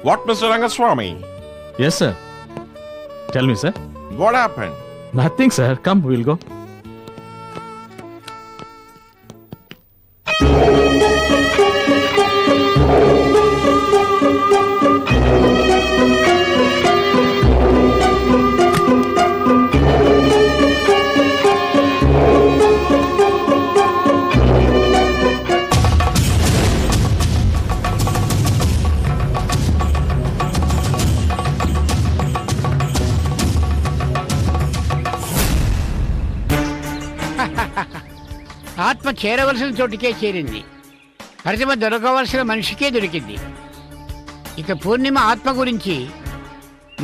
What, Mr. Rangaswamy? Yes, sir. Tell me, sir. What happened? Nothing, sir. Come, we'll go. ఆత్మ చేరవలసిన చోటుకే చేరింది. ప్రతిమ దొరకవలసిన మనిషికే దొరికింది. ఇక పూర్ణిమ ఆత్మ గురించి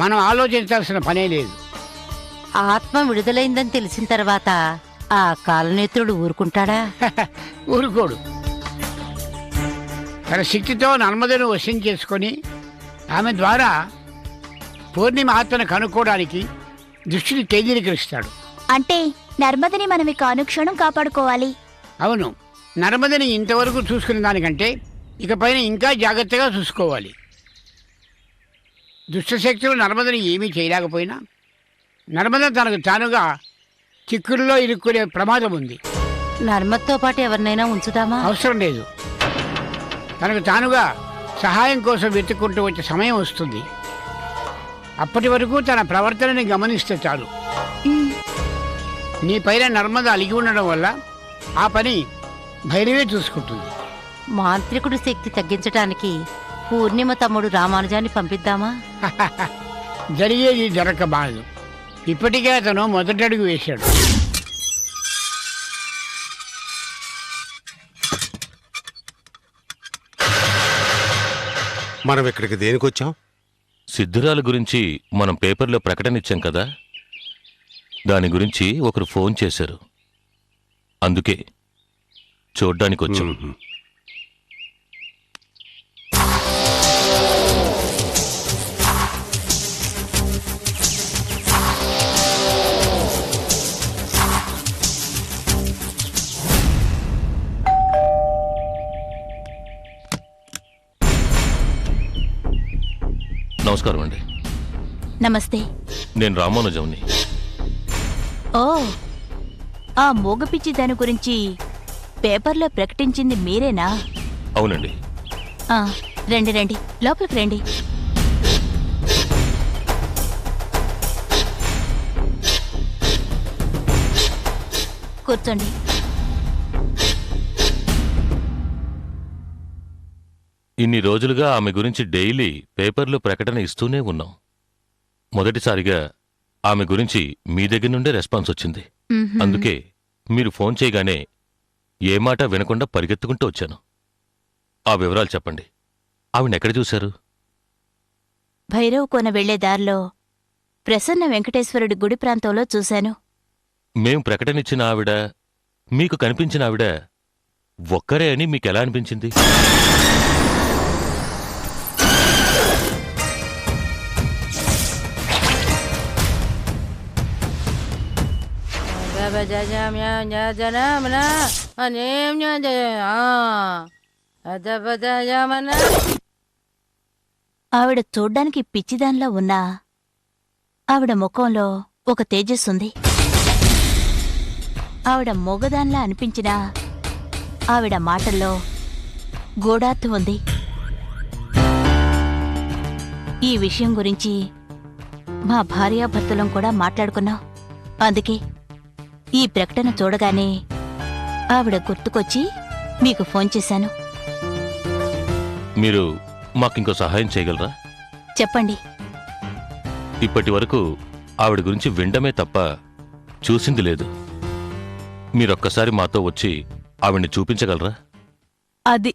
మనం ఆలోచించాల్సిన పనే లేదు. ఆత్మ విడుదలైందని తెలిసిన తర్వాత ఆ కాలనేత్రుడు ఊరుకుంటాడా? ఊరుకోడు. తన శక్తితో నర్మదను వశం చేసుకొని ఆమె ద్వారా పూర్ణిమ ఆత్మను కనుక్కోవడానికి దృష్టిని కేంద్రీకరిస్తాడు. అంటే నర్మదని మనం ఇక అనుక్షణం కాపాడుకోవాలి. అవును, నర్మదని ఇంతవరకు చూసుకునే దానికంటే ఇకపైన ఇంకా జాగ్రత్తగా చూసుకోవాలి. దుష్టశక్తులు నర్మదని ఏమీ చేయలేకపోయినా నర్మద తనకు తానుగా చిక్కుల్లో ఇరుక్కునే ప్రమాదం ఉంది. నర్మద్తో పాటు ఎవరినైనా ఉంచుదామా? అవసరం లేదు. తనకు తానుగా సహాయం కోసం వెతుక్కుంటూ వచ్చే సమయం వస్తుంది. అప్పటి వరకు తన ప్రవర్తనని గమనిస్తే చాలు. నీ పైన నర్మద అలిగి ఉండడం వల్ల ఆ పని భైరవే చూసుకుంటుంది. మాంత్రికుడి శక్తి తగ్గించడానికి పూర్ణిమ తమ్ముడు రామానుజాన్ని పంపిద్దామా? జరిగేది జరగబాదు. ఇప్పటికే అతను మొదటడుగు వేశాడు. మనం ఇక్కడికి దేనికొచ్చాం? సిద్ధురాల గురించి మనం పేపర్లో ప్రకటన ఇచ్చాం కదా, దాని గురించి ఒకరు ఫోన్ చేశారు. అందుకే చూడ్డానికి వచ్చాం. నమస్కారం అండి. నమస్తే. నేను రామానుజంని. ఓ, ఆ మూగపిచ్చి దాని గురించి పేపర్లో ప్రకటించింది మీరేనా? అవునండి. ఆ, రండి రండి, లోపలికి రండి. కూర్చోండి. ఇన్ని రోజులుగా ఆమె గురించి డైలీ పేపర్లో ప్రకటన ఇస్తూనే ఉన్నాం. మొదటిసారిగా ఆమె గురించి మీ దగ్గర నుండే రెస్పాన్స్ వచ్చింది. అందుకే మీరు ఫోన్ చేయగానే ఏ మాట వినకుండా పరిగెత్తుకుంటూ వచ్చాను. ఆ వివరాలు చెప్పండి. ఆవిడెక్కడ చూశారు? భైరవ్ కొన వెళ్లే దారిలో ప్రసన్న వెంకటేశ్వరుడి గుడి ప్రాంతంలో చూశాను. మేం ప్రకటనిచ్చిన ఆవిడ, మీకు కనిపించిన ఆవిడ ఒక్కరే అని మీకెలా అనిపించింది? ఆవిడ చూడ్డానికి పిచ్చిదాన్లా ఉన్నా ఆవిడ ముఖంలో ఒక తేజస్సుంది. ఆవిడ మొగదాన్లా అనిపించినా ఆవిడ మాటల్లో గూఢార్థం ఉంది. ఈ విషయం గురించి మా భార్యాభర్తలం కూడా మాట్లాడుకున్నాం. అందుకే ఈ ప్రకటన చూడగానే ఆవిడ గుర్తుకొచ్చి మీకు ఫోన్ చేశాను. మీరు మాకింకో సహాయం చేయగలరా? చెప్పండి. ఇప్పటి వరకు ఆవిడ గురించి వినడమే తప్ప చూసింది లేదు. మీరొక్కసారి మాతో వచ్చి ఆవిడ్ని చూపించగలరా? అది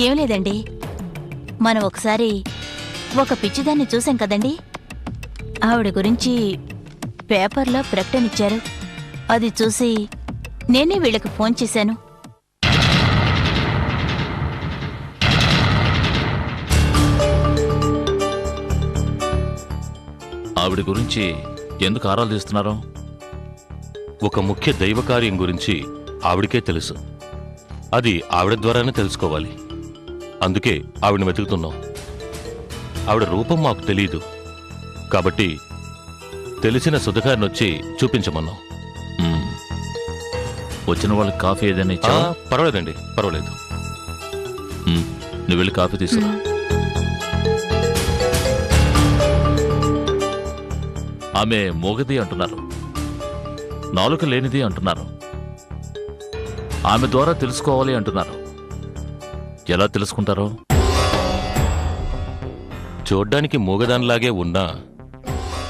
ఏం లేదండి, మనం ఒకసారి ఒక పిచ్చిదాన్ని చూసాం కదండి. ఆవిడ గురించి పేపర్లో ప్రకటన ఇచ్చారు. అది చూసి నేనే వీళ్ళకి ఫోన్ చేశాను. ఆవిడ గురించి ఎందుకు ఆరాలు తీస్తున్నారు? ఒక ముఖ్య దైవ కార్యం గురించి ఆవిడకే తెలుసు. అది ఆవిడ ద్వారానే తెలుసుకోవాలి. అందుకే ఆవిడని వెతుకుతున్నాం. ఆవిడ రూపం మాకు తెలీదు కాబట్టి తెలిసిన సుధగారిని వచ్చి చూపించమన్నాం. మ్మ్. వచ్చిన వాళ్ళకి కాఫీ ఏదైనా ఆ, ఇచ్చావా? పర్వాలేదండి, పర్వాలేదు. నువ్వు వెళ్ళి కాఫీ తీసుకురా. ఆమె మోగది అంటున్నారు, నాలుక లేనిది అంటున్నారు, ఆమె ద్వారా తెలుసుకోవాలి అంటున్నారు. ఎలా తెలుసుకుంటారో? చూడ్డానికి మూగదానిలాగే ఉన్నా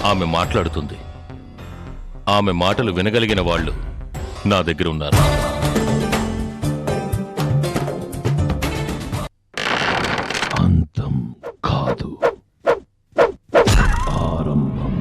ఆమె మాట్లాడుతుంది. ఆమె మాటలు వినగలిగిన వాళ్ళు నా దగ్గర ఉన్నారు. అంతం కాదు, ఆరంభం.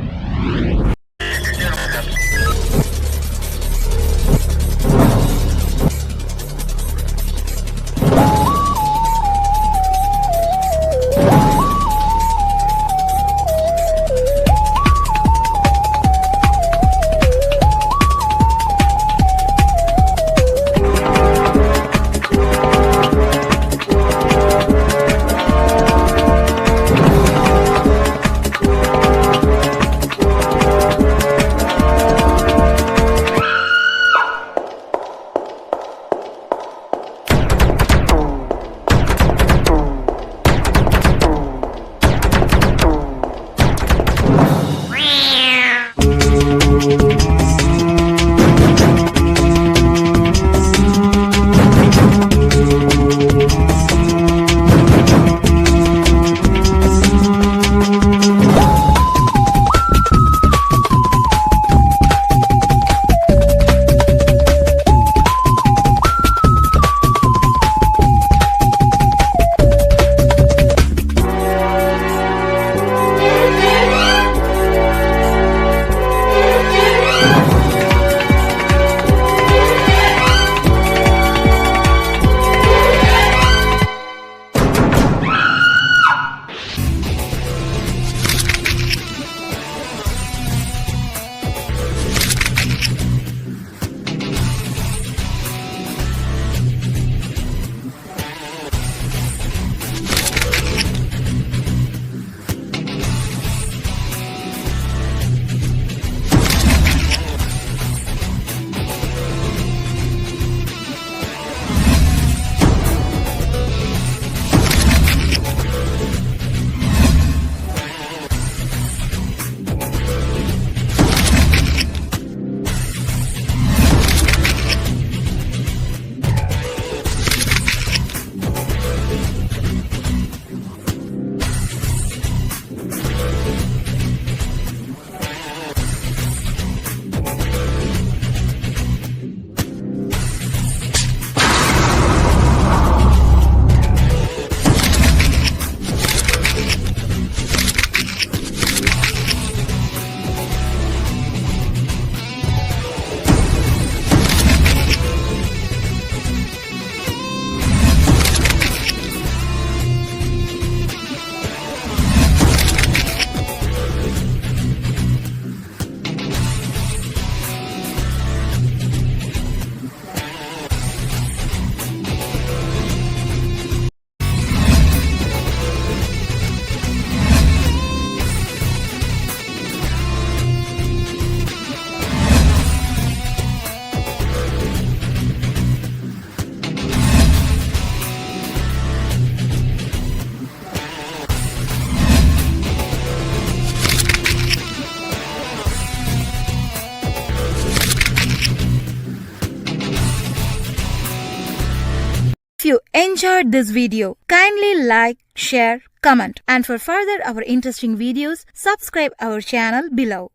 If you enjoyed this video, kindly like, share, comment, and for further our interesting videos, subscribe our channel below.